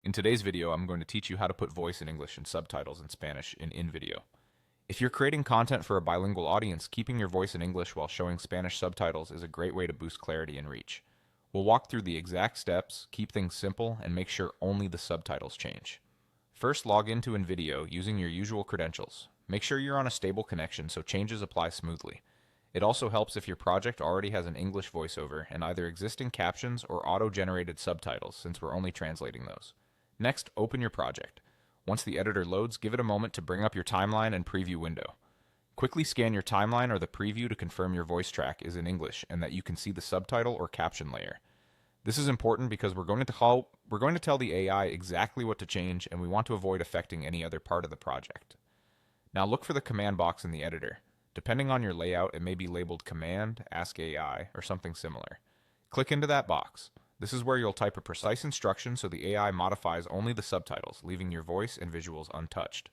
In today's video, I'm going to teach you how to put voice in English and subtitles in Spanish in InVideo. If you're creating content for a bilingual audience, keeping your voice in English while showing Spanish subtitles is a great way to boost clarity and reach. We'll walk through the exact steps, keep things simple, and make sure only the subtitles change. First, log into InVideo using your usual credentials. Make sure you're on a stable connection so changes apply smoothly. It also helps if your project already has an English voiceover and either existing captions or auto-generated subtitles, since we're only translating those. Next, open your project. Once the editor loads, give it a moment to bring up your timeline and preview window. Quickly scan your timeline or the preview to confirm your voice track is in English and that you can see the subtitle or caption layer. This is important because we're going to tell the AI exactly what to change, and we want to avoid affecting any other part of the project. Now look for the command box in the editor. Depending on your layout, it may be labeled Command, Ask AI, or something similar. Click into that box. This is where you'll type a precise instruction so the AI modifies only the subtitles, leaving your voice and visuals untouched.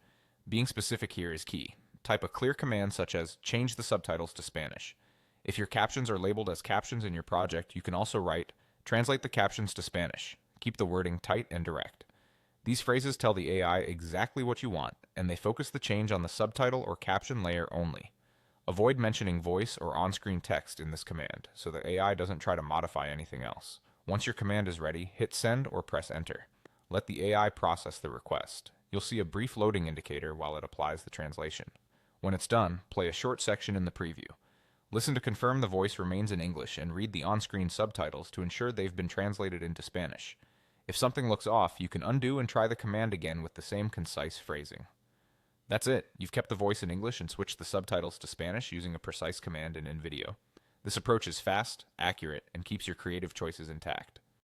Being specific here is key. Type a clear command such as change the subtitles to Spanish. If your captions are labeled as captions in your project, you can also write translate the captions to Spanish. Keep the wording tight and direct. These phrases tell the AI exactly what you want, and they focus the change on the subtitle or caption layer only. Avoid mentioning voice or on-screen text in this command, so the AI doesn't try to modify anything else. Once your command is ready, hit send or press enter. Let the AI process the request. You'll see a brief loading indicator while it applies the translation. When it's done, play a short section in the preview. Listen to confirm the voice remains in English and read the on-screen subtitles to ensure they've been translated into Spanish. If something looks off, you can undo and try the command again with the same concise phrasing. That's it. You've kept the voice in English and switched the subtitles to Spanish using a precise command in InVideo. This approach is fast, accurate, and keeps your creative choices intact.